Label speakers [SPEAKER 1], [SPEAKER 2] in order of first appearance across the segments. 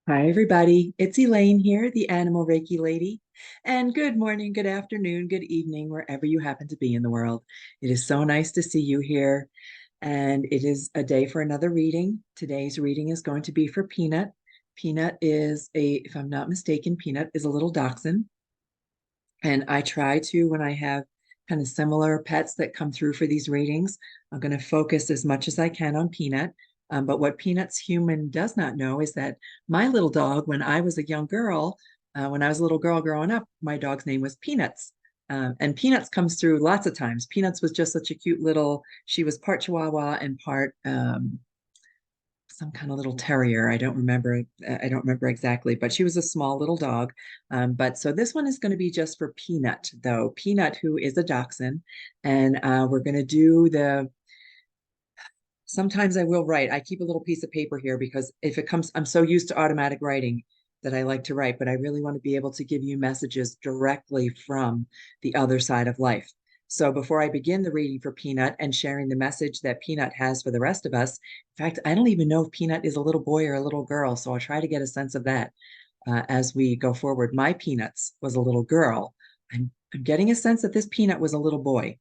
[SPEAKER 1] Hi, everybody. It's Elaine here, the Animal Reiki Lady. And good morning, good afternoon, good evening, wherever you happen to be in the world. It is so nice to see you here. And it is a day for another reading. Today's reading is going to be for Peanut. Peanut is if I'm not mistaken, Peanut is a little dachshund. And I try to, when I have kind of similar pets that come through for these readings, I'm going to focus as much as I can on Peanut. But what Peanut's human does not know is that my little dog, when I was a young girl, when I was a little girl growing up, my dog's name was Peanuts. And Peanuts comes through lots of times. Peanuts was just such a cute little, she was part Chihuahua and part some kind of little terrier. I don't remember exactly, but she was a small little dog. But so this one is going to be just for Peanut, though. Peanut, who is a dachshund, and we're going to do the. Sometimes I will write. I keep a little piece of paper here because if it comes, I'm so used to automatic writing that I like to write, but I really want to be able to give you messages directly from the other side of life. So before I begin the reading for Peanut and sharing the message that Peanut has for the rest of us, in fact, I don't even know if Peanut is a little boy or a little girl, so I'll try to get a sense of that as we go forward. My Peanuts was a little girl. I'm getting a sense that this Peanut was a little boy.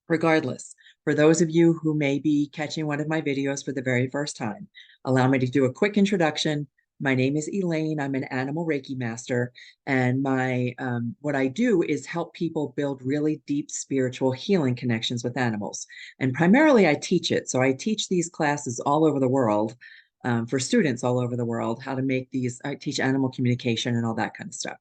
[SPEAKER 1] Regardless, for those of you who may be catching one of my videos for the very first time, allow me to do a quick introduction. My name is Elaine. I'm an animal Reiki master, and my what I do is help people build really deep spiritual healing connections with animals. And primarily, I teach it. So I teach these classes all over the world for students all over the world how to make these. I teach animal communication and all that kind of stuff.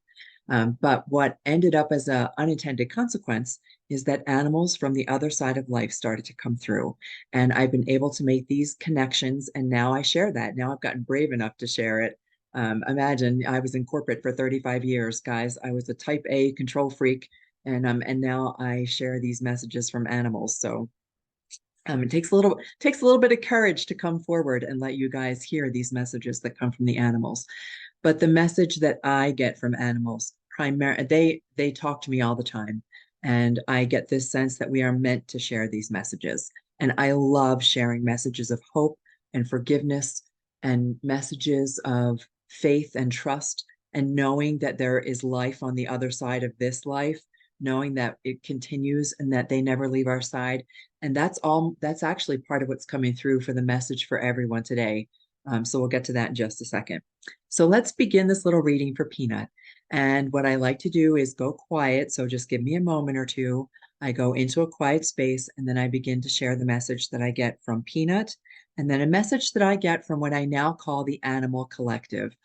[SPEAKER 1] But what ended up as an unintended consequence is that animals from the other side of life started to come through. And I've been able to make these connections. And now I share that. Now I've gotten brave enough to share it. Imagine I was in corporate for 35 years, guys. I was a type A control freak. And now I share these messages from animals. So it takes a little bit of courage to come forward and let you guys hear these messages that come from the animals. But the message that I get from animals, they talk to me all the time, and I get this sense that we are meant to share these messages. And I love sharing messages of hope and forgiveness and messages of faith and trust and knowing that there is life on the other side of this life, knowing that it continues and that they never leave our side. And that's actually part of what's coming through for the message for everyone today. So we'll get to that in just a second. So let's begin this little reading for Peanut. And what I like to do is go quiet. So just give me a moment or two. I go into a quiet space and then I begin to share the message that I get from Peanut and then a message that I get from what I now call the animal collective.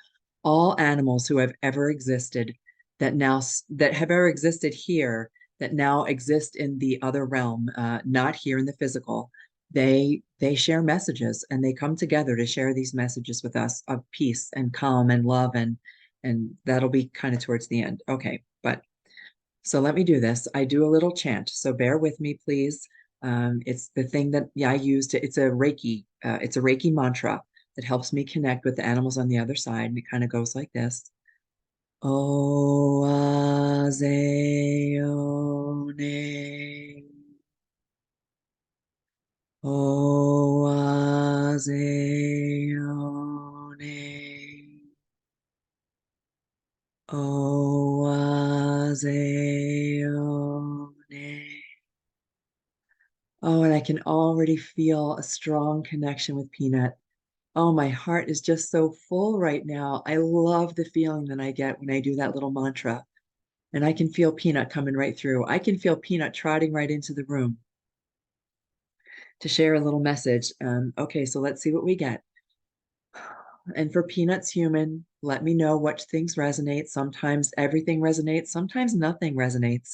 [SPEAKER 1] All animals who have ever existed that have ever existed here that now exist in the other realm, not here in the physical. They share messages and they come together to share these messages with us of peace and calm and love and that'll be kind of towards the end. Okay, but so let me do this. I do a little chant, so bear with me, please. It's the thing that I use to. It's a Reiki mantra that helps me connect with the animals on the other side, and it kind of goes like this. O Azeone. O Azeone. O Azeone. Oh, and I can already feel a strong connection with Peanut. Oh, my heart is just so full right now. I love the feeling that I get when I do that little mantra. And I can feel Peanut coming right through. I can feel Peanut trotting right into the room to share a little message. Okay, so let's see what we get. And for Peanut's human, let me know what things resonate. Sometimes everything resonates, sometimes nothing resonates,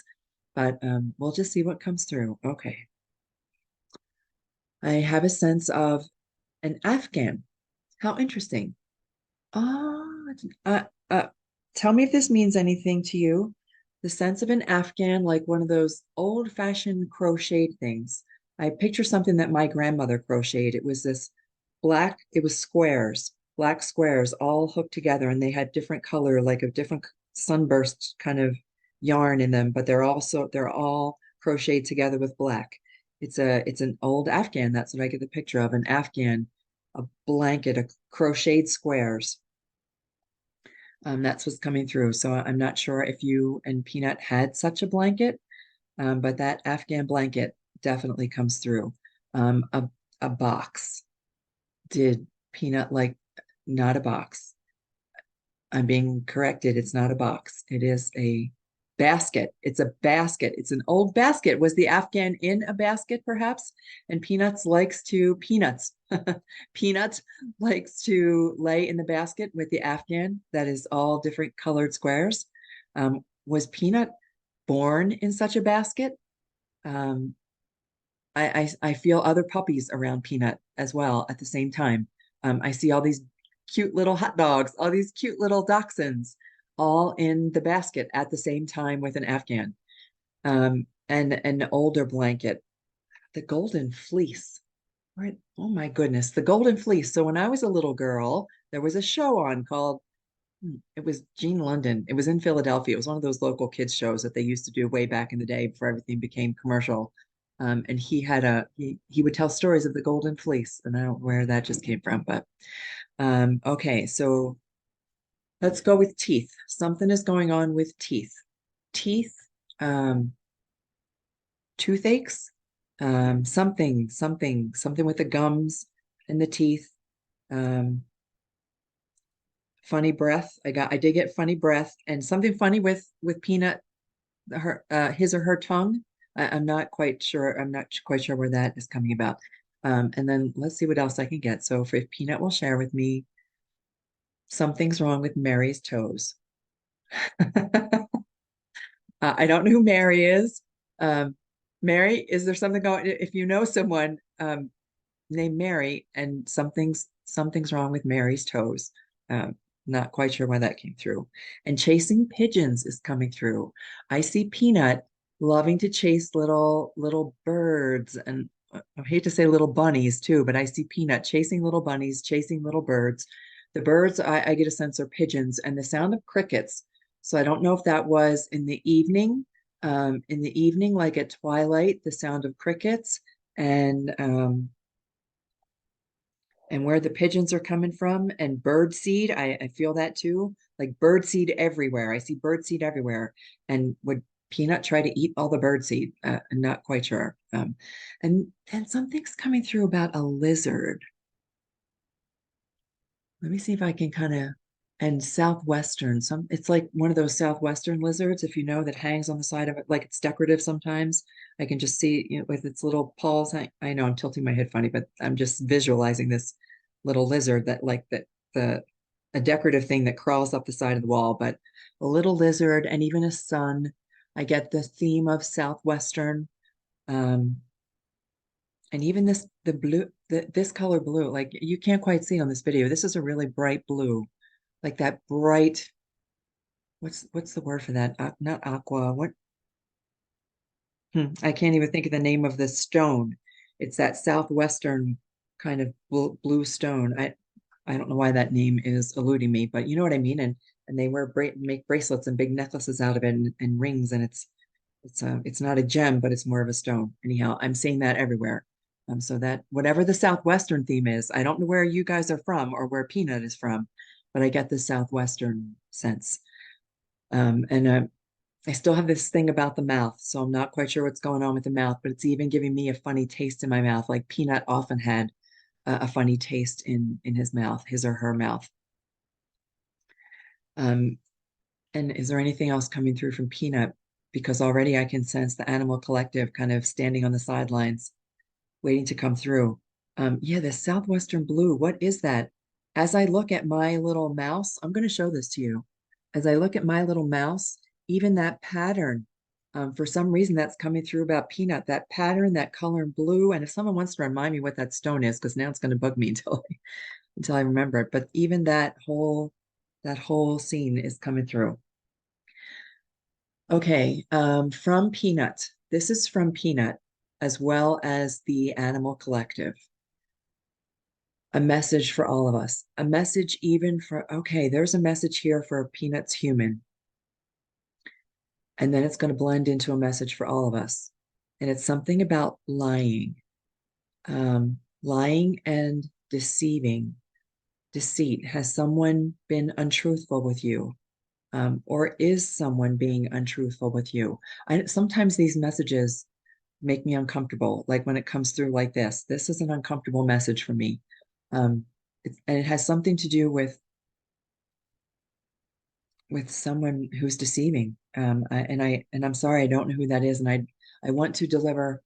[SPEAKER 1] but we'll just see what comes through. Okay. I have a sense of an Afghan. How interesting. Oh, uh, uh, tell me if this means anything to you. The sense of an Afghan, like one of those old-fashioned crocheted things. I picture something that my grandmother crocheted. It was this it was squares, black squares all hooked together, and they had different color, like a different sunburst kind of yarn in them, but they're all crocheted together with black. It's an old Afghan. That's what I get the picture of, an Afghan, a blanket of crocheted squares. That's what's coming through. So I'm not sure if you and Peanut had such a blanket, but that Afghan blanket definitely comes through. A box. Did Peanut like not a box? I'm being corrected. It's not a box. It is a basket. It's a basket. It's an old basket. Was the Afghan in a basket, perhaps? And Peanuts. Peanut likes to lay in the basket with the Afghan that is all different colored squares. Was Peanut born in such a basket? Um, I feel other puppies around Peanut as well at the same time. I see all these cute little hot dogs, all these cute little dachshunds, all in the basket at the same time with an Afghan, and an older blanket, the golden fleece. Right? Oh my goodness, the golden fleece. So when I was a little girl, there was a show on called it was Gene London. It was in Philadelphia. It was one of those local kids shows that they used to do way back in the day before everything became commercial. And he would tell stories of the Golden Fleece, and I don't know where that just came from, but okay, so let's go with teeth. Something is going on with teeth. Teeth, um, toothaches, something with the gums and the teeth. Um, Funny breath. I did get funny breath and something funny with Peanut, her his or her tongue. I'm not quite sure. I'm not quite sure where that is coming about. And then let's see what else I can get. So if Peanut will share with me, something's wrong with Mary's toes. I don't know who Mary is. Um, Mary, is there something going? If you know someone named Mary and something's wrong with Mary's toes. Um, Not quite sure why that came through. And chasing pigeons is coming through. I see Peanut loving to chase little birds, and I hate to say little bunnies too, but I see Peanut chasing little bunnies, chasing little birds. The birds I get a sense are pigeons, and the sound of crickets. So I don't know if that was in the evening, like at twilight, the sound of crickets, and where the pigeons are coming from, and bird seed. I feel that too, like bird seed everywhere. I see bird seed everywhere. And would Peanut try to eat all the bird seed? I'm not quite sure. And then something's coming through about a lizard. Let me see if I can kind of, and southwestern, it's like one of those southwestern lizards, if you know, that hangs on the side of it, like it's decorative sometimes. I can just see, with its little paws. I know I'm tilting my head funny, but I'm just visualizing this little lizard that like that the a decorative thing that crawls up the side of the wall, but a little lizard and even a sun. I get the theme of southwestern. Um, and even the blue, this color blue, like you can't quite see on this video. This is a really bright blue, like that bright, what's the word for that? Not aqua. I can't even think of the name of the stone. It's that southwestern kind of blue stone. I don't know why that name is eluding me, but you know what I mean. And they make bracelets and big necklaces out of it, and rings, and it's not a gem, but it's more of a stone. Anyhow, I'm seeing that everywhere. So that whatever the southwestern theme is, I don't know where you guys are from or where Peanut is from, but I get the southwestern sense. And I still have this thing about the mouth, so I'm not quite sure what's going on with the mouth, but it's even giving me a funny taste in my mouth, like Peanut often had a funny taste in his mouth, his or her mouth. Um, and is there anything else coming through from Peanut? Because already I can sense the animal collective kind of standing on the sidelines, waiting to come through. Yeah, the southwestern blue, what is that? As I look at my little mouse, I'm going to show this to you. As I look at my little mouse, even that pattern, for some reason that's coming through about Peanut, that pattern, that color in blue. And if someone wants to remind me what that stone is, because now it's going to bug me until I remember it. But even that whole scene is coming through. Okay, from Peanut. This is from Peanut, as well as the Animal Collective. A message for all of us. A message even for, okay, there's a message here for Peanut's human. And then it's going to blend into a message for all of us. And it's something about lying, lying and deceiving. deceit? Has someone been untruthful with you? Or is someone being untruthful with you? Sometimes these messages make me uncomfortable. Like when it comes through like this is an uncomfortable message for me. Um, and it has something to do with someone who's deceiving. And I'm sorry, I don't know who that is, and I want to deliver.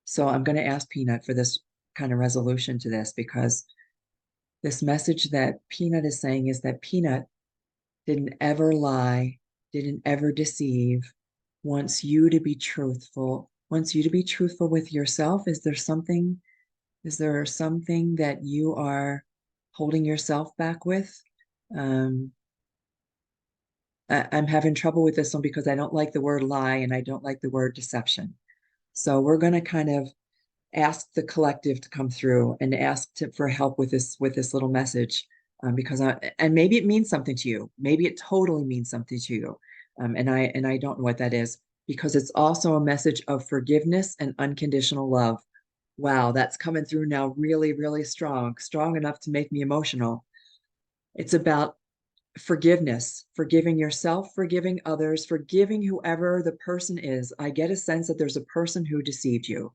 [SPEAKER 1] So I'm going to ask Peanut for this kind of resolution to this, because this message that Peanut is saying is that Peanut didn't ever lie, didn't ever deceive, wants you to be truthful, wants you to be truthful with yourself. Is there something that you are holding yourself back with? Um, I'm having trouble with this one because I don't like the word lie and I don't like the word deception. So we're going to kind of ask the collective to come through and for help with this little message, and maybe it means something to you. Maybe it totally means something to you, and I don't know what that is, because it's also a message of forgiveness and unconditional love. Wow, that's coming through now, really, really strong, strong enough to make me emotional. It's about forgiveness, forgiving yourself, forgiving others, forgiving whoever the person is. I get a sense that there's a person who deceived you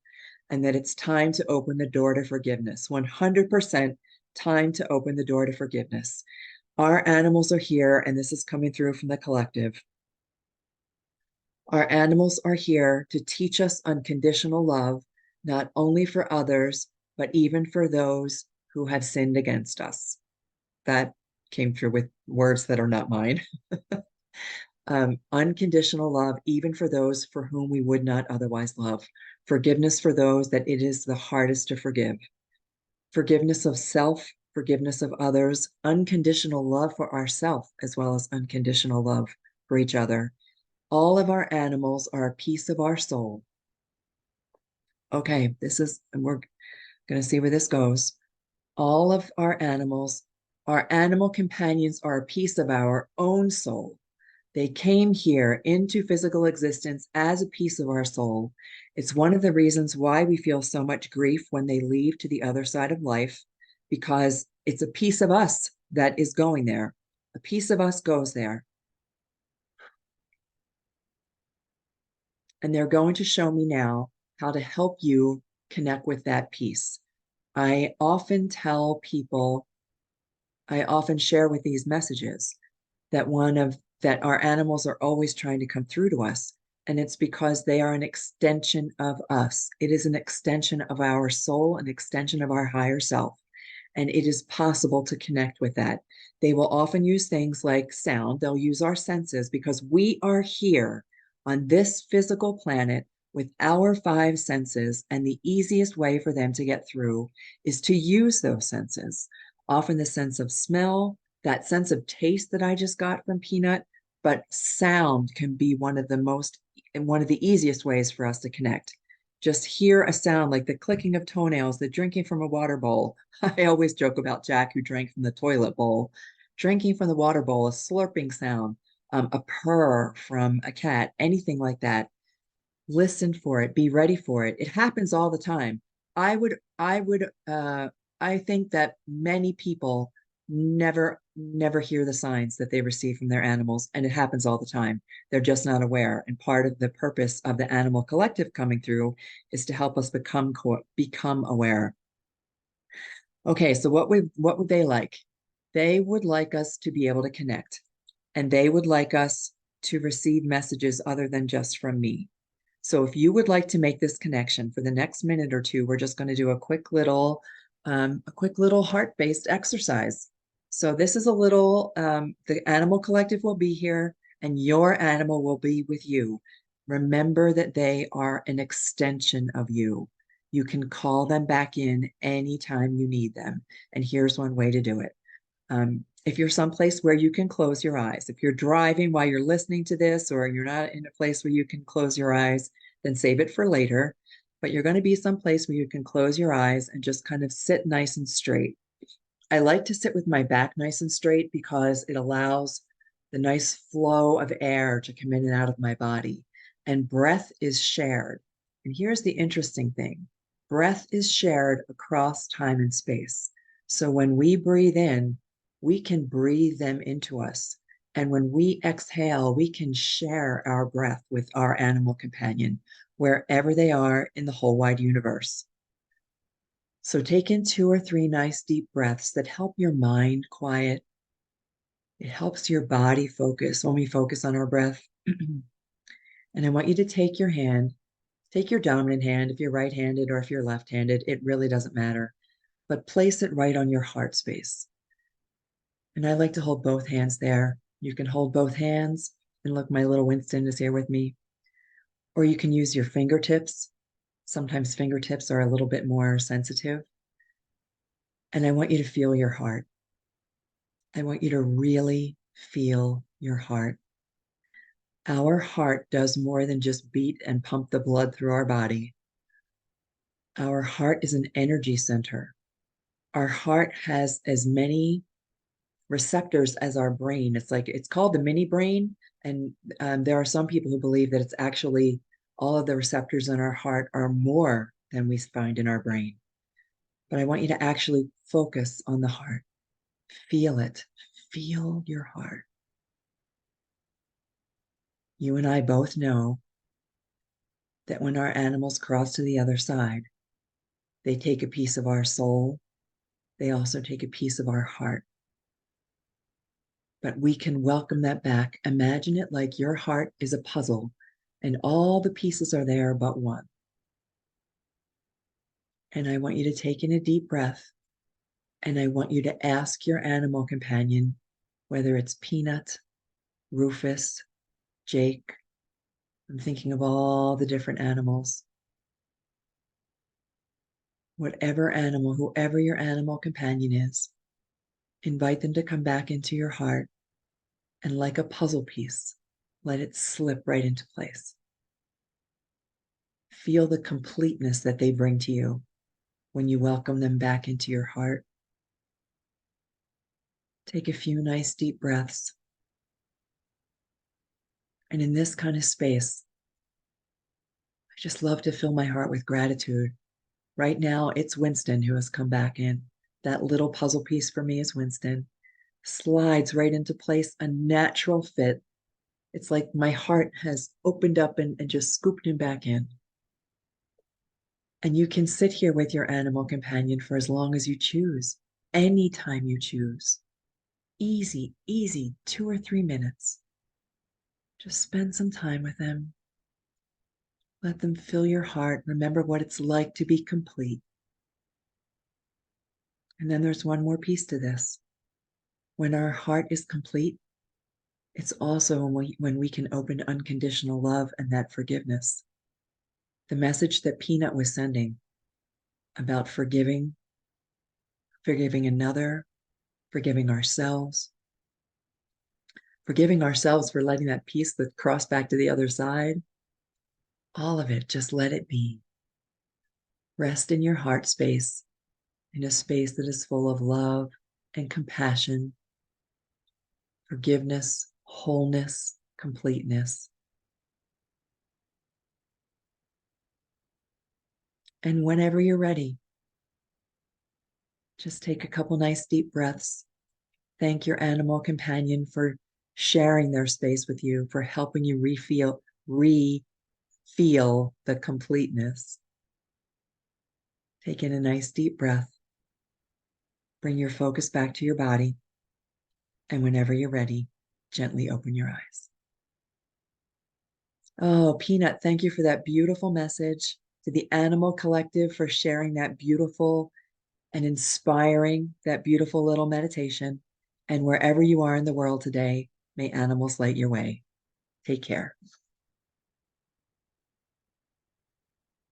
[SPEAKER 1] and that it's time to open the door to forgiveness. 100% time to open the door to forgiveness. Our animals are here, and this is coming through from the collective. Our animals are here to teach us unconditional love, not only for others, but even for those who have sinned against us. That came through with words that are not mine. Unconditional love, even for those for whom we would not otherwise love. Forgiveness for those that it is the hardest to forgive. Forgiveness of self, forgiveness of others, unconditional love for ourselves, as well as unconditional love for each other. All of our animals are a piece of our soul. Okay, we're going to see where this goes. All of our animal companions are a piece of our own soul. They came here into physical existence as a piece of our soul. It's one of the reasons why we feel so much grief when they leave to the other side of life, because it's a piece of us that is going there. A piece of us goes there. And they're going to show me now how to help you connect with that piece. I often tell people, I often share with these messages that our animals are always trying to come through to us. And it's because they are an extension of us. It is an extension of our soul, an extension of our higher self. And it is possible to connect with that. They will often use things like sound. They'll use our senses because we are here on this physical planet with our five senses. And the easiest way for them to get through is to use those senses. Often the sense of smell, that sense of taste that I just got from Peanut, but sound can be one of the easiest ways for us to connect. Just hear a sound like the clicking of toenails, the drinking from a water bowl. I always joke about Jack, who drank from the toilet bowl. Drinking from the water bowl, a slurping sound, a purr from a cat, anything like that. Listen for it, be ready for it. It happens all the time. I think that many people never hear the signs that they receive from their animals, and it happens all the time. They're just not aware. And part of the purpose of the animal collective coming through is to help us become aware. Okay, so what would they like? They would like us to be able to connect, and they would like us to receive messages other than just from me. So if you would like to make this connection for the next minute or two, we're just going to do a quick little heart-based exercise. So this is the animal collective will be here and your animal will be with you. Remember that they are an extension of you. You can call them back in anytime you need them. And here's one way to do it. If you're someplace where you can close your eyes, if you're driving while you're listening to this, or you're not in a place where you can close your eyes, then save it for later. But you're going to be someplace where you can close your eyes and just kind of sit nice and straight. I like to sit with my back nice and straight because it allows the nice flow of air to come in and out of my body. And breath is shared. And here's the interesting thing. Breath is shared across time and space. So when we breathe in, we can breathe them into us. And when we exhale, we can share our breath with our animal companion, wherever they are in the whole wide universe. So take in 2 or 3 nice deep breaths that help your mind quiet. It helps your body focus when we focus on our breath. And I want you to take your hand, take your dominant hand, if you're right-handed or if you're left-handed, it really doesn't matter, but place it right on your heart space. And I like to hold both hands there. You can hold both hands, and look, my little Winston is here with me. Or you can use your fingertips. Sometimes fingertips are a little bit more sensitive. And I want you to feel your heart. I want you to really feel your heart. Our heart does more than just beat and pump the blood through our body. Our heart is an energy center. Our heart has as many receptors as our brain. It's called the mini brain. And there are some people who believe that it's actually all of the receptors in our heart are more than we find in our brain. But I want you to actually focus on the heart. Feel it. Feel your heart. You and I both know that when our animals cross to the other side, they take a piece of our soul. They also take a piece of our heart. But we can welcome that back. Imagine it like your heart is a puzzle and all the pieces are there but one. And I want you to take in a deep breath, and I want you to ask your animal companion, whether it's Peanut, Rufus, Jake, I'm thinking of all the different animals. Whatever animal, whoever your animal companion is, invite them to come back into your heart, and like a puzzle piece, let it slip right into place. Feel the completeness that they bring to you when you welcome them back into your heart. Take a few nice deep breaths. And in this kind of space, I just love to fill my heart with gratitude. Right now, it's Winston who has come back in. That little puzzle piece for me is Winston. Slides right into place, a natural fit. It's like my heart has opened up and just scooped him back in. And you can sit here with your animal companion for as long as you choose, anytime you choose. Easy, easy, 2 or 3 minutes. Just spend some time with them. Let them fill your heart. Remember what it's like to be complete. And then there's one more piece to this. When our heart is complete, it's also when we can open unconditional love and that forgiveness. The message that Peanut was sending about forgiving another, forgiving ourselves for letting that piece that crossed back to the other side. All of it, just let it be. Rest in your heart space, in a space that is full of love and compassion, forgiveness, wholeness, completeness. And whenever you're ready, just take a couple nice deep breaths. Thank your animal companion for sharing their space with you, for helping you re-feel the completeness. Take in a nice deep breath. Bring your focus back to your body. And whenever you're ready, gently open your eyes. Oh, Peanut, thank you for that beautiful message. To the Animal Collective for sharing that beautiful and inspiring, that beautiful little meditation. And wherever you are in the world today, may animals light your way. Take care.